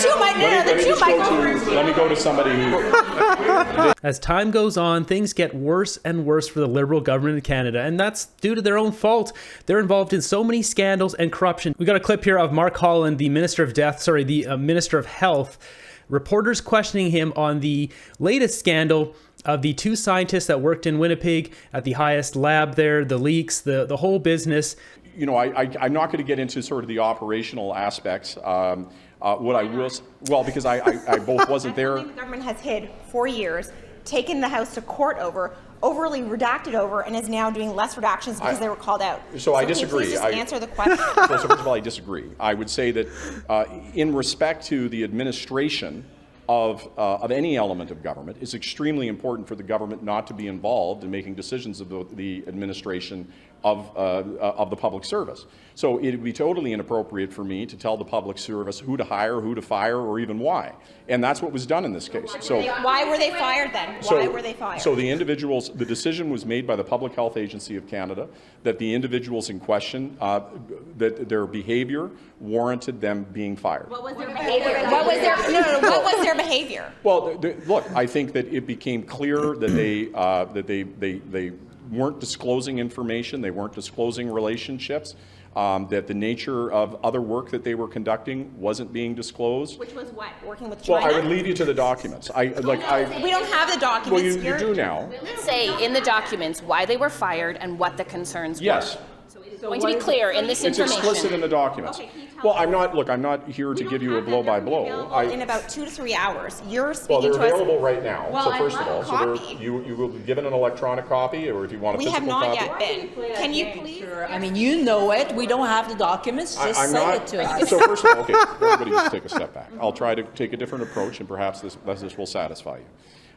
Let me go to somebody who... As time goes on, things get worse and worse for the Liberal government in Canada, and that's due to their own fault. They're involved in so many scandals and corruption. We got a clip here of Mark Holland, the Minister of Health. Reporters questioning him on the latest scandal of the two scientists that worked in Winnipeg at the highest lab there, the leaks, the whole business. You know, I'm not going to get into sort of the operational aspects. What I will, well, because I both wasn't there. The government has hid for years, taken the House to court over, overly redacted over, and is now doing less redactions because they were called out. So I disagree. Can you please just answer the question? So first of all, I disagree. I would say that in respect to the administration of any element of government, it's extremely important for the government not to be involved in making decisions of the administration of the public service. So it would be totally inappropriate for me to tell the public service who to hire, who to fire, or even why. And that's what was done in this case. So why were they fired then? Why were they fired? So the individuals, the decision was made by the Public Health Agency of Canada that the individuals in question, that their behavior warranted them being fired. What was their behavior? What was their behavior? Well, look, I think that it became clear that they weren't disclosing information, they weren't disclosing relationships, that the nature of other work that they were conducting wasn't being disclosed. Which was what? Working with China? Well, I would leave you to the documents. We don't have the documents. Well, you do now. Let's say in the documents why they were fired and what the concerns were. Yes. So going to be clear in this information. It's explicit in the documents. Okay, well, I'm not here to give you a blow-by-blow. In about 2 to 3 hours. You're speaking to us. Well, they're available right now. Well, so first of all, you will be given an electronic copy, or if you want a physical copy. We have not yet been. Can you please? Sure. I mean, you know it. We don't have the documents. Just send it to us. So first of all, okay, everybody just take a step back. I'll try to take a different approach, and perhaps this will satisfy you.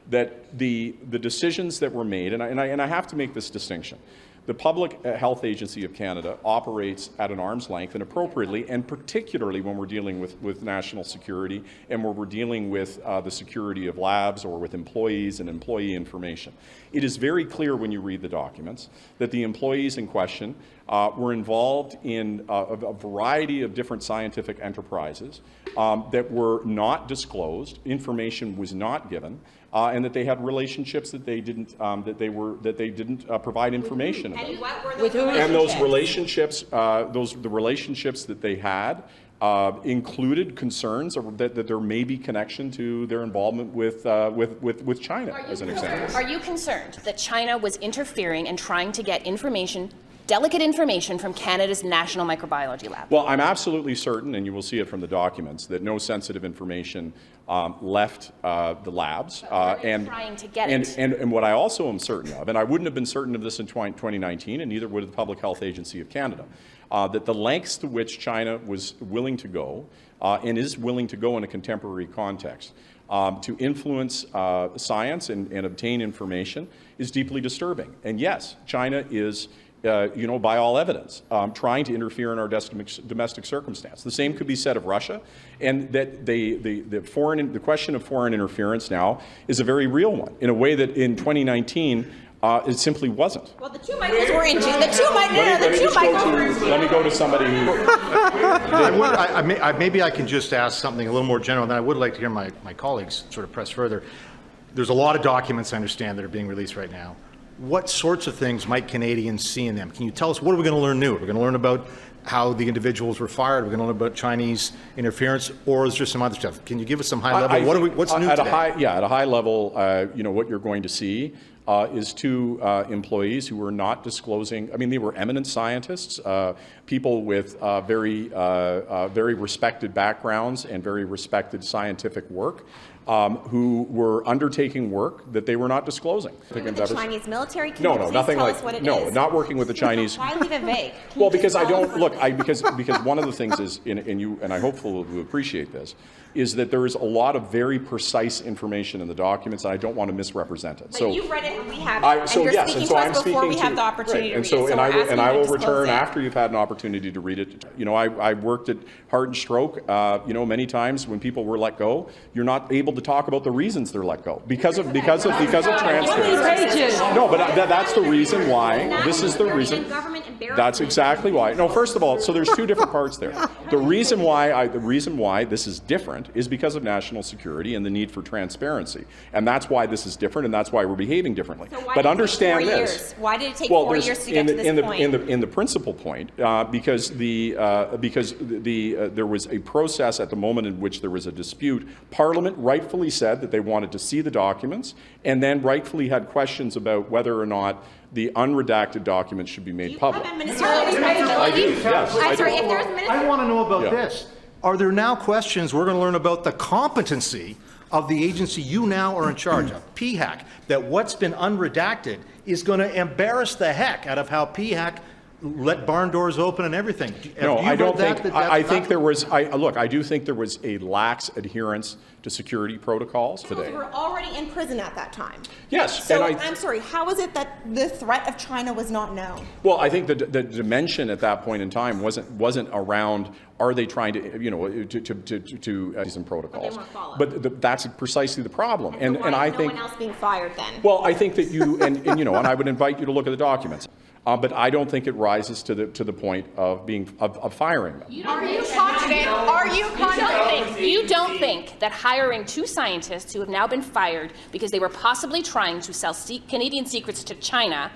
That the decisions that were made, and I have to make this distinction. The Public Health Agency of Canada operates at an arm's length and appropriately, and particularly when we're dealing with national security and when we're dealing with the security of labs or with employees and employee information. It is very clear when you read the documents that the employees in question were involved in a variety of different scientific enterprises that were not disclosed, information was not given, and that they had relationships that they didn't provide information about. And those relationships, the relationships that they had included concerns that there may be connection to their involvement with China, as an example. Are you concerned that China was interfering and trying to get information, delicate information, from Canada's National Microbiology Lab? Well, I'm absolutely certain, and you will see it from the documents, that no sensitive information left the labs. And what I also am certain of, and I wouldn't have been certain of this in 2019, and neither would the Public Health Agency of Canada, that the lengths to which China was willing to go and is willing to go in a contemporary context to influence science and obtain information is deeply disturbing. And yes, China is by all evidence, trying to interfere in our domestic circumstance. The same could be said of Russia, and that the question of foreign interference now is a very real one, in a way that in 2019 it simply wasn't. Well, the two Michaels were in jail. Let me go to somebody who... Maybe I can just ask something a little more general, and then I would like to hear my colleagues sort of press further. There's a lot of documents, I understand, that are being released right now. What sorts of things might Canadians see in them? Can you tell us, what are we going to learn new? We're going to learn about how the individuals were fired. We're going to learn about Chinese interference, or is there some other stuff? Can you give us some high level? What's new today? At a high level, what you're going to see is two employees who were not disclosing. I mean, they were eminent scientists, people with very respected backgrounds and very respected scientific work, who were undertaking work that they were not disclosing. The Chinese military? Nothing like that. No, not working with the Chinese. Why leave it vague? Well, because I don't look. because one of the things is, and I hopefully will appreciate this, is that there is a lot of very precise information in the documents, and I don't want to misrepresent it. But you've read it, and we have. And you're speaking to us before we have the opportunity to read it. And I will return after you've had an opportunity to read it. I worked at Heart and Stroke. Many times when people were let go, you're not able to talk about the reasons they're let go because of transparency. No, but that's the reason why. This is the reason. That's exactly why. No, first of all, so there's two different parts there. The reason why this is different is because of national security and the need for transparency, and that's why this is different, and that's why we're behaving differently. So why but did it understand take 4 this. years? Why did it take 4 years to get to this point? In the principal point, because there was a process at the moment in which there was a dispute. Parliament rightfully said that they wanted to see the documents, and then rightfully had questions about whether or not the unredacted documents should be made public. You have a ministerial responsibility. I do, yes. I'm sorry, if there's I want to know about Yeah. this. Are there now questions we're going to learn about the competency of the agency you now are in charge of, Cpac, that what's been unredacted is going to embarrass the heck out of how Cpac let barn doors open and everything? No, I don't think. I think there was. Look, I do think there was a lax adherence to security protocols today. We were already in prison at that time. Yes, So and I'm sorry, how is it that the threat of China was not known? Well, I think the dimension at that point in time wasn't around. Are they trying to some protocols? weren't followed. But that's precisely the problem. And Why I is think. no one else being fired then? Well, I think that you and I would invite you to look at the documents. But I don't think it rises to the point of firing them. Are you confident? You don't think that hiring two scientists who have now been fired because they were possibly trying to sell Canadian secrets to China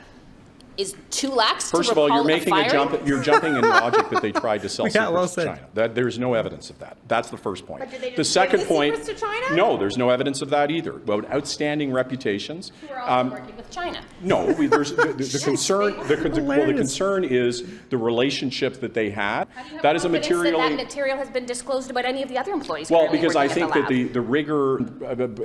is too lax First to of all, recall you're making a firing? you're jumping in logic that they tried to sell Yeah, well secrets to said. China. There's no evidence of that. That's the first point. But did they The just second give the point, secrets to China? no, there's no evidence of that either. About outstanding reputations. Who are also working with China. No, there's the concern. The concern is the relationship that they had. That is a materially. That material has been disclosed about any of the other employees. Well, currently because I working at think the that lab. the rigor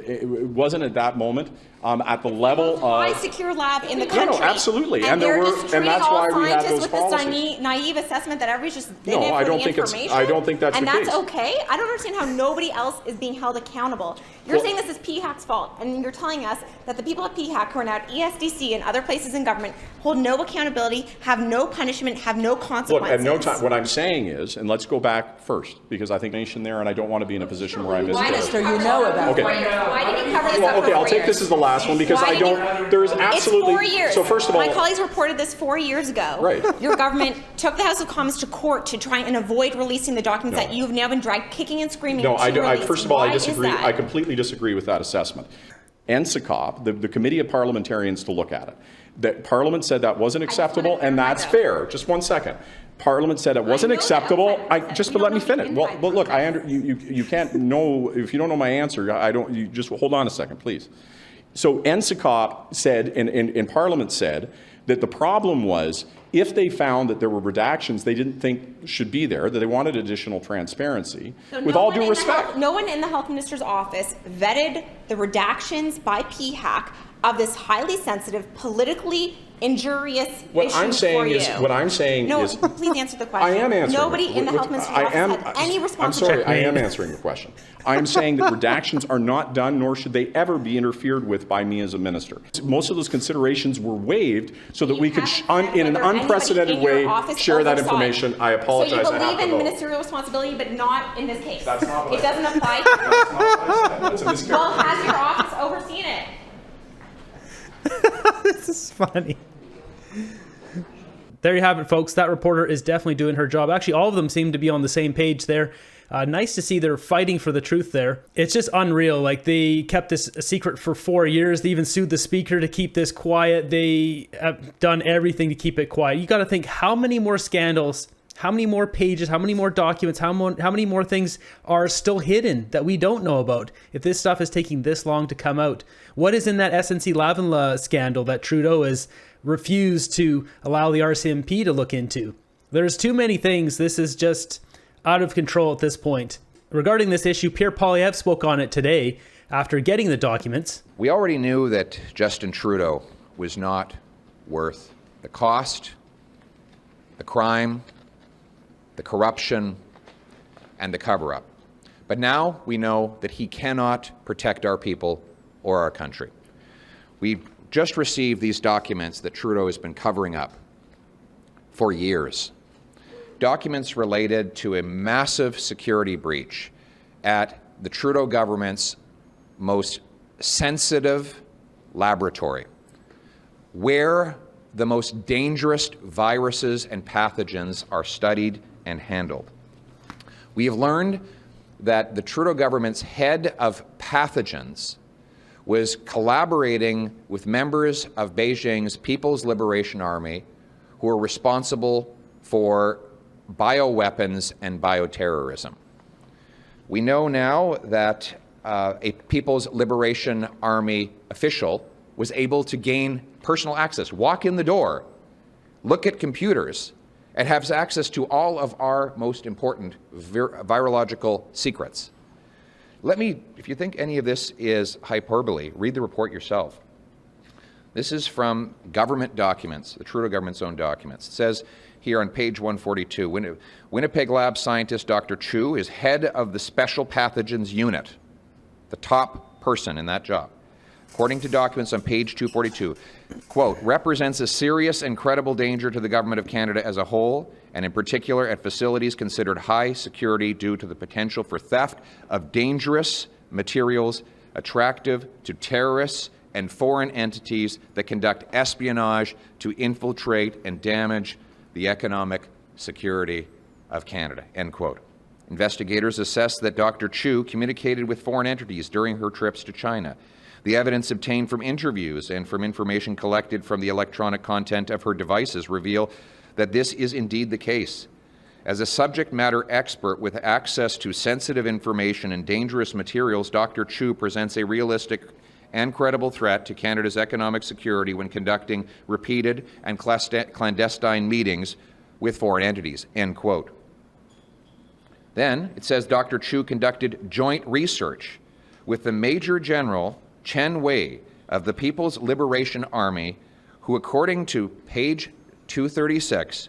it wasn't at that moment at the level High of. secure lab in the No, country. absolutely. And there they're were, just and treating that's all why we had scientists those with this policies. naive assessment that everybody's just in No, it for I don't the think it's- information. I don't think that's and the that's case. okay. I don't understand how nobody else is being held accountable. You're Well- saying this is Cpac's fault, and you're telling us that the people at Cpac who are now at ESDC and other places in government hold no accountability, have no punishment, have no Look, consequences. at no time. What I'm saying is, and let's go back first, because I think nation there, and I don't want to be in a position where I miss Minister, you know about Okay. Why did you cover this Well, up okay, for I'll 4 take years? this as the last one because Why I did don't. There is absolutely. It's 4 years. So first of all, my colleagues reported this 4 years ago. Right. Your government took the House of Commons to court to try and avoid releasing the documents No. that you've now been dragged kicking and screaming no, to I release. first of all, Why I is disagree. that? I completely disagree with that assessment. Cpac, the committee of parliamentarians to look at it, that Parliament said that wasn't acceptable, and that's fair. Just 1 second. Parliament said it wasn't know that acceptable. outside of Just we but don't let me know the finish. Well, inside but look, you can't know if you don't know my answer. I don't. You just hold on a second, please. So Cpac said, in Parliament said that the problem was if they found that there were redactions they didn't think should be there, that they wanted additional transparency. So with no all one due in the respect. no one in the health minister's office vetted the redactions by Cpac of this highly sensitive, politically injurious What issue I'm saying for is, you. what I'm saying no, is, please answer the question. I am answering. Nobody in the health minister's office had any I'm responsibility. sorry, I am answering the question. I am saying that redactions are not done, nor should they ever be interfered with by me as a minister. Most of those considerations were waived so that we could, in an Whether anybody unprecedented in your way, office share that oversaw it. information. I apologize. So you I have believe to in vote. ministerial responsibility, but not in this case. That's not what it I doesn't apply. That's not what I said. That's a mischaracterization. Well, has your office overseen it? This is funny. There you have it, folks. That reporter is definitely doing her job. Actually, all of them seem to be on the same page there. Nice to see they're fighting for the truth there. It's just unreal. Like, they kept this a secret for 4 years. They even sued the speaker to keep this quiet. They have done everything to keep it quiet. You got to think, how many more scandals, how many more pages, how many more documents, how many more things are still hidden that we don't know about if this stuff is taking this long to come out? What is in that SNC-Lavalin scandal that Trudeau has refused to allow the RCMP to look into? There's too many things. This is just out of control at this point. Regarding this issue, Pierre Poilievre spoke on it today after getting the documents. We already knew that Justin Trudeau was not worth the cost, the crime, the corruption, and the cover-up. But now we know that he cannot protect our people or our country. We just received these documents that Trudeau has been covering up for years. Documents related to a massive security breach at the Trudeau government's most sensitive laboratory, where the most dangerous viruses and pathogens are studied and handled. We have learned that the Trudeau government's head of pathogens was collaborating with members of Beijing's People's Liberation Army who are responsible for bioweapons and bioterrorism. We know now that a People's Liberation Army official was able to gain personal access, walk in the door, look at computers, and have access to all of our most important virological secrets. Let me, if you think any of this is hyperbole, read the report yourself. This is from government documents, the Trudeau government's own documents. It says here on page 142, Winnipeg Lab scientist Dr. Chu is head of the Special Pathogens Unit, the top person in that job. According to documents on page 242, quote, represents a serious and credible danger to the government of Canada as a whole, and in particular at facilities considered high security due to the potential for theft of dangerous materials attractive to terrorists and foreign entities that conduct espionage to infiltrate and damage the economic security of Canada, end quote. Investigators assess that Dr. Chu communicated with foreign entities during her trips to China. The evidence obtained from interviews and from information collected from the electronic content of her devices reveal that this is indeed the case. As a subject matter expert with access to sensitive information and dangerous materials, Dr. Chu presents a realistic and credible threat to Canada's economic security when conducting repeated and clandestine meetings with foreign entities, end quote. Then it says Dr. Chu conducted joint research with the Major General Chen Wei of the People's Liberation Army, who, according to page 236,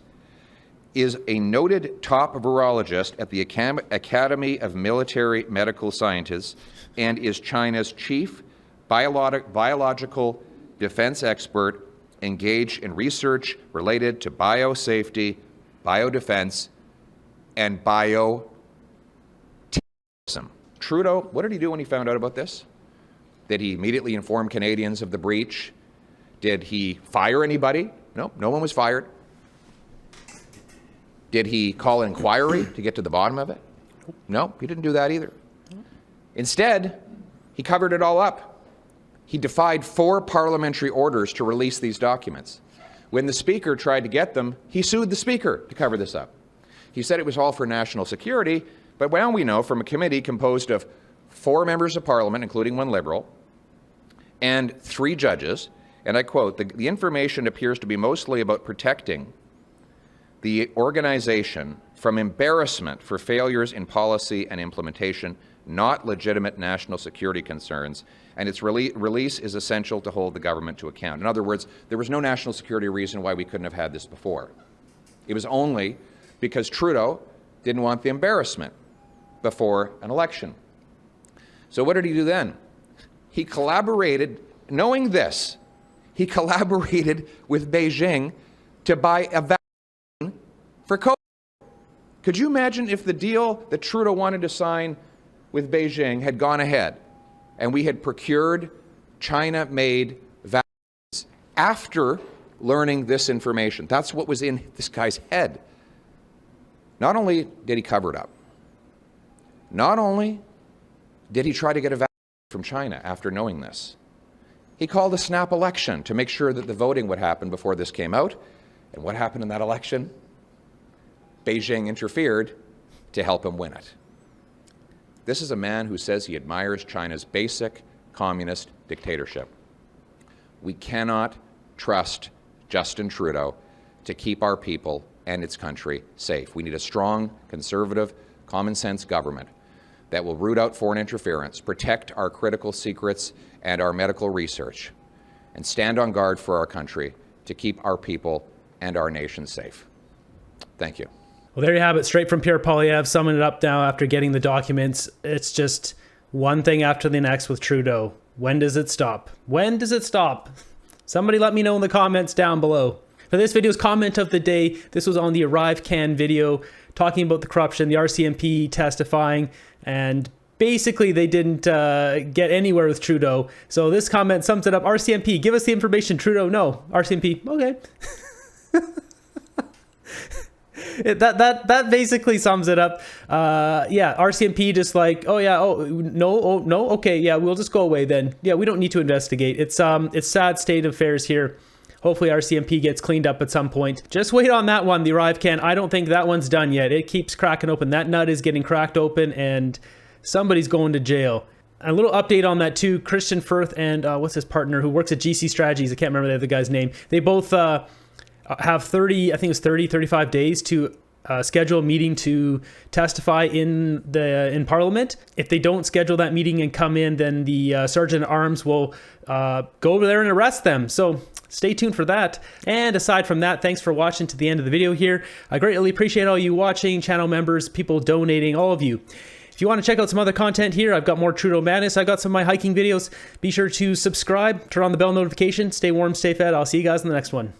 is a noted top virologist at the Academy of Military Medical Sciences and is China's chief biological defense expert engaged in research related to biosafety, biodefense, and bioterrorism. Trudeau, what did he do when he found out about this? Did he immediately inform Canadians of the breach? Did he fire anybody? No, no one was fired. Did he call an inquiry to get to the bottom of it? No, he didn't do that either. Instead, he covered it all up. He defied 4 parliamentary orders to release these documents. When the Speaker tried to get them, he sued the Speaker to cover this up. He said it was all for national security, but now we know from a committee composed of 4 members of Parliament, including 1 Liberal, and 3 judges, and I quote, the information appears to be mostly about protecting the organization from embarrassment for failures in policy and implementation, not legitimate national security concerns, and its release is essential to hold the government to account. In other words, there was no national security reason why we couldn't have had this before. It was only because Trudeau didn't want the embarrassment before an election. So what did he do then? He collaborated, knowing this, he collaborated with Beijing to buy a vaccine for COVID. Could you imagine if the deal that Trudeau wanted to sign with Beijing had gone ahead and we had procured China-made vaccines after learning this information? That's what was in this guy's head. Not only did he cover it up, not only did he try to get a vaccine from China after knowing this, he called a snap election to make sure that the voting would happen before this came out. And what happened in that election? Beijing interfered to help him win it. This is a man who says he admires China's basic communist dictatorship. We cannot trust Justin Trudeau to keep our people and its country safe. We need a strong, conservative, common-sense government that will root out foreign interference, protect our critical secrets and our medical research, and stand on guard for our country to keep our people and our nation safe. Thank you. Well, there you have it, straight from Pierre Poilievre, summing it up now after getting the documents. It's just one thing after the next with Trudeau. When does it stop? When does it stop? Somebody let me know in the comments down below. For this video's comment of the day, this was on the Arrive Can video, talking about the corruption, the RCMP testifying, and basically they didn't get anywhere with Trudeau. So this comment sums it up. RCMP, give us the information. Trudeau, no. RCMP, okay. That basically sums it up. Yeah, RCMP just like, oh yeah, oh no, okay, yeah, we'll just go away then. Yeah, we don't need to investigate. It's sad state of affairs here. Hopefully RCMP gets cleaned up at some point. Just wait on that one, the Arrive Can. I don't think that one's done yet. It keeps cracking open. That nut is getting cracked open and somebody's going to jail. A little update on that too. Christian Firth and what's his partner who works at GC Strategies? I can't remember the other guy's name. They both have 35 days to schedule a meeting to testify in Parliament. If they don't schedule that meeting and come in, then the Sergeant at Arms will go over there and arrest them. So stay tuned for that. And aside from that, thanks for watching to the end of the video here. I greatly appreciate all you watching, channel members, people donating, all of you. If you want to check out some other content here, I've got more Trudeau Madness. I got some of my hiking videos. Be sure to subscribe, turn on the bell notification, stay warm, stay fed. I'll see you guys in the next one.